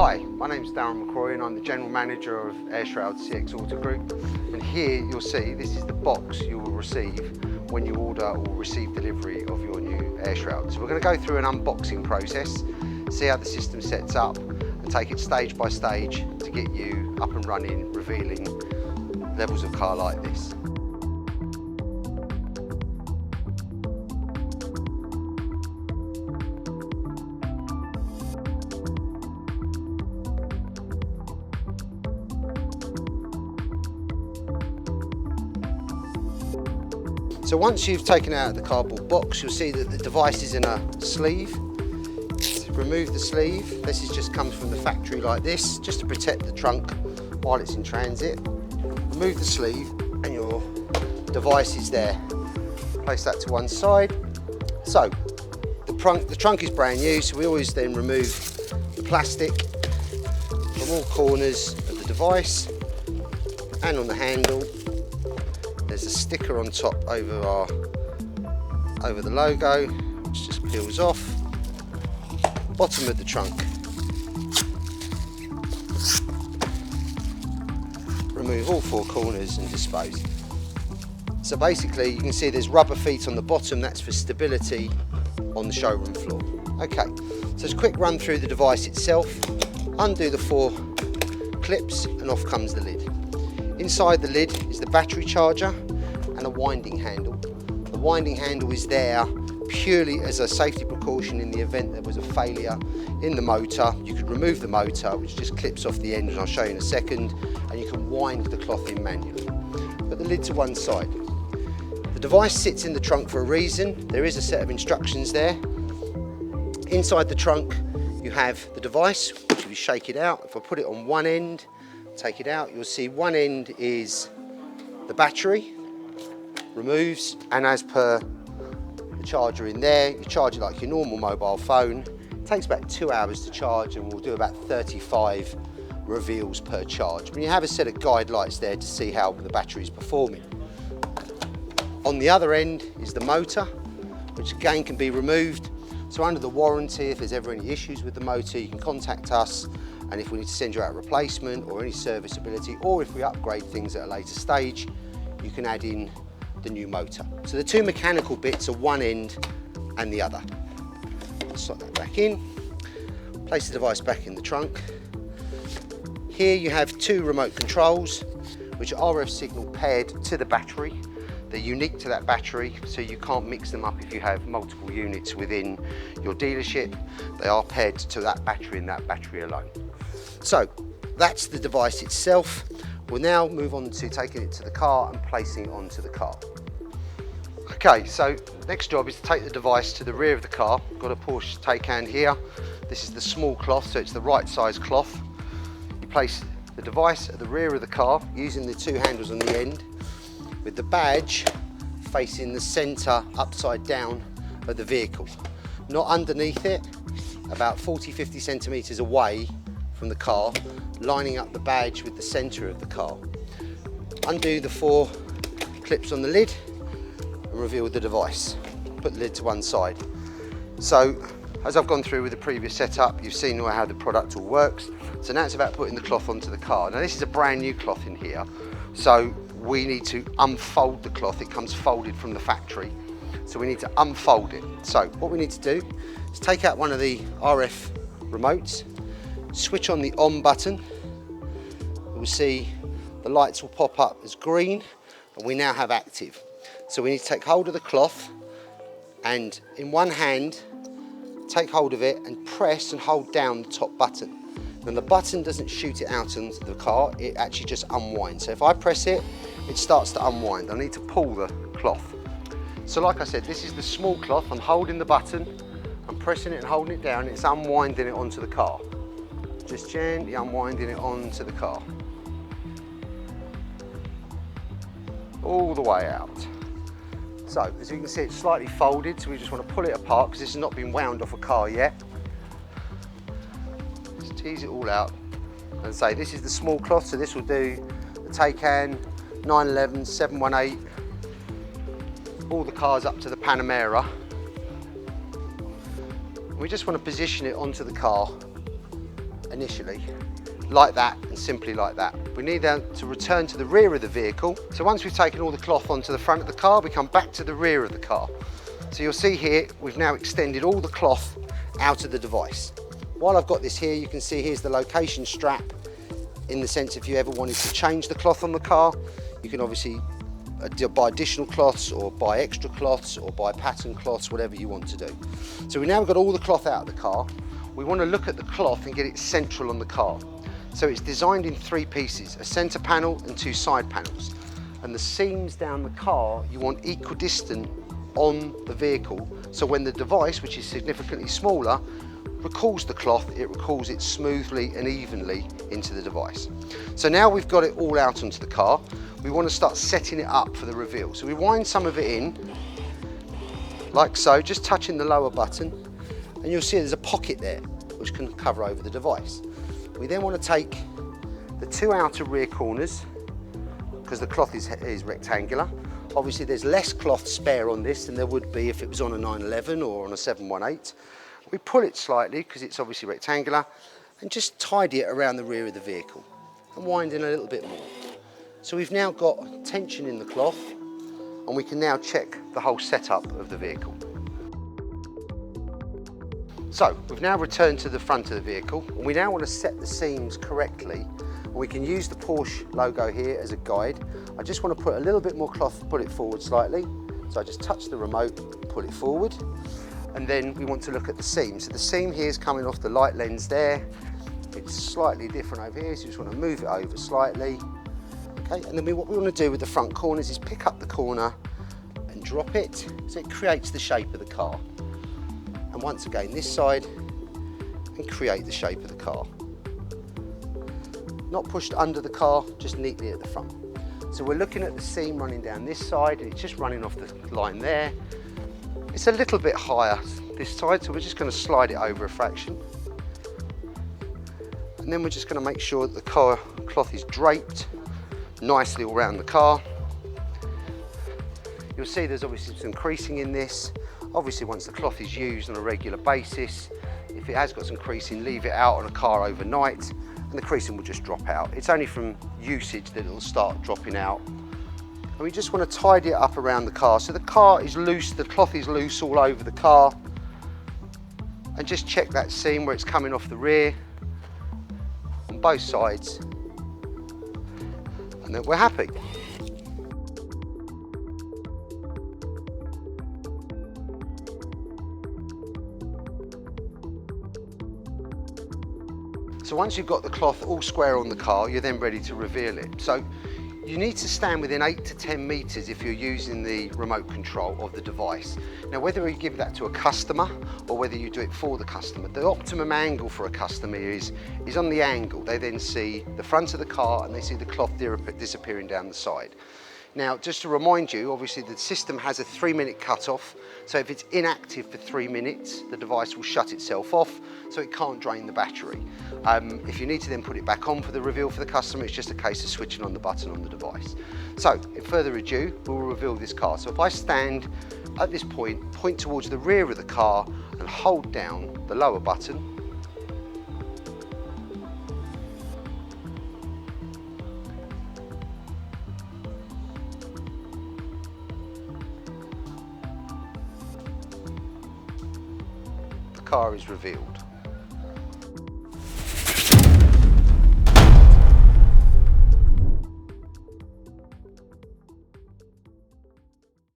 Hi, my name is Darren McCrory and I'm the General Manager of Airshroud CX Autogroup. And here you'll see this is the box you will receive when you order or receive delivery of your new Airshroud. So we're going to go through an unboxing process, see how the system sets up and take it stage by stage to get you up and running, revealing levels of car like this. So once you've taken out the cardboard box, you'll see that the device is in a sleeve. Remove the sleeve. This just comes from the factory like this, just to protect the trunk while it's in transit. Remove the sleeve and your device is there. Place that to one side. So the trunk is brand new, so we always then remove the plastic from all corners of the device and on the handle. There's a sticker on top over the logo, which just peels off. Bottom of the trunk. Remove all four corners and dispose. So basically you can see there's rubber feet on the bottom, that's for stability on the showroom floor. Okay, so it's a quick run through the device itself. Undo the four clips and off comes the lid. Inside the lid is the battery charger and a winding handle. The winding handle is there purely as a safety precaution in the event there was a failure in the motor. You could remove the motor, which just clips off the end, and I'll show you in a second, and you can wind the cloth in manually. Put the lid to one side. The device sits in the trunk for a reason. There is a set of instructions there. Inside the trunk you have the device, which if you shake it out, if I put it on one end, take it out, you'll see one end is the battery, removes, and as per the charger in there, you charge it like your normal mobile phone. It takes about 2 hours to charge and we'll do about 35 reveals per charge. But you have a set of guide lights there to see how the battery is performing. On the other end is the motor, which again can be removed. So under the warranty, if there's ever any issues with the motor, you can contact us, and if we need to send you out a replacement or any serviceability, or if we upgrade things at a later stage, you can add in the new motor. So the two mechanical bits are one end and the other. Slot that back in, place the device back in the trunk. Here you have two remote controls, which are RF signal paired to the battery. They're unique to that battery, so you can't mix them up if you have multiple units within your dealership. They are paired to that battery and that battery alone. So that's the device itself. We'll now move on to taking it to the car and placing it onto the car. Okay, so next job is to take the device to the rear of the car. I've got a Porsche Taycan here. This is the small cloth, so it's the right size cloth. You place the device at the rear of the car using the two handles on the end, with the badge facing the centre upside down of the vehicle. Not underneath it, about 40-50 centimetres away from the car, lining up the badge with the centre of the car. Undo the four clips on the lid and reveal the device. Put the lid to one side. So as I've gone through with the previous setup, you've seen how the product all works. So now it's about putting the cloth onto the car. Now this is a brand new cloth in here, so we need to unfold the cloth. It comes folded from the factory, so we need to unfold it. So what we need to do is take out one of the RF remotes, switch on the on button. We'll see the lights will pop up as green, and we now have active. So we need to take hold of the cloth and in one hand take hold of it and press and hold down the top button. And the button doesn't shoot it out into the car, it actually just unwinds. So if I press it, it starts to unwind. I need to pull the cloth. So like I said, this is the small cloth. I'm holding the button, I'm pressing it and holding it down, it's unwinding it onto the car. Just gently unwinding it onto the car. All the way out. So as you can see, it's slightly folded, so we just want to pull it apart because this has not been wound off a car yet. Just tease it all out and say this is the small cloth, so this will do the Taycan, 911, 718, all the cars up to the Panamera. We just want to position it onto the car initially, like that, and simply like that. We need then to return to the rear of the vehicle. So once we've taken all the cloth onto the front of the car, we come back to the rear of the car. So you'll see here, we've now extended all the cloth out of the device. While I've got this here, you can see here's the location strap, in the sense if you ever wanted to change the cloth on the car, you can obviously buy additional cloths or buy extra cloths or buy pattern cloths, whatever you want to do. So we now got all the cloth out of the car. We want to look at the cloth and get it central on the car. So it's designed in 3 pieces, a centre panel and 2 side panels. And the seams down the car, you want equidistant on the vehicle. So when the device, which is significantly smaller, recalls the cloth, it recalls it smoothly and evenly into the device. So now we've got it all out onto the car, we want to start setting it up for the reveal. So we wind some of it in, like so, just touching the lower button, and you'll see there's a pocket there, which can cover over the device. We then want to take the 2 outer rear corners, because the cloth is rectangular. Obviously there's less cloth spare on this than there would be if it was on a 911 or on a 718. We pull it slightly, because it's obviously rectangular, and just tidy it around the rear of the vehicle, and wind in a little bit more. So we've now got tension in the cloth, and we can now check the whole setup of the vehicle. So we've now returned to the front of the vehicle, and we now want to set the seams correctly. And we can use the Porsche logo here as a guide. I just want to put a little bit more cloth, pull it forward slightly. So I just touch the remote, pull it forward. And then we want to look at the seam. So the seam here is coming off the light lens there. It's slightly different over here, so you just want to move it over slightly. Okay, and then what we want to do with the front corners is pick up the corner and drop it, so it creates the shape of the car. And once again, this side, and create the shape of the car. Not pushed under the car, just neatly at the front. So we're looking at the seam running down this side, and it's just running off the line there. It's a little bit higher this side, so we're just going to slide it over a fraction. And then we're just going to make sure that the car cloth is draped nicely all around the car. You'll see there's obviously some creasing in this. Obviously once the cloth is used on a regular basis, if it has got some creasing, leave it out on a car overnight and the creasing will just drop out. It's only from usage that it'll start dropping out. And we just want to tidy it up around the car. So the car is loose, the cloth is loose all over the car. And just check that seam where it's coming off the rear on both sides. And then we're happy. So once you've got the cloth all square on the car, you're then ready to reveal it. So you need to stand within 8 to 10 meters if you're using the remote control of the device. Now, whether you give that to a customer or whether you do it for the customer, the optimum angle for a customer is on the angle. They then see the front of the car and they see the cloth disappearing down the side. Now, just to remind you, obviously the system has a 3-minute cutoff, so if it's inactive for 3 minutes, the device will shut itself off, so it can't drain the battery. If you need to then put it back on for the reveal for the customer, it's just a case of switching on the button on the device. So, in further ado, we'll reveal this car. So if I stand at this point, point towards the rear of the car and hold down the lower button, car is revealed.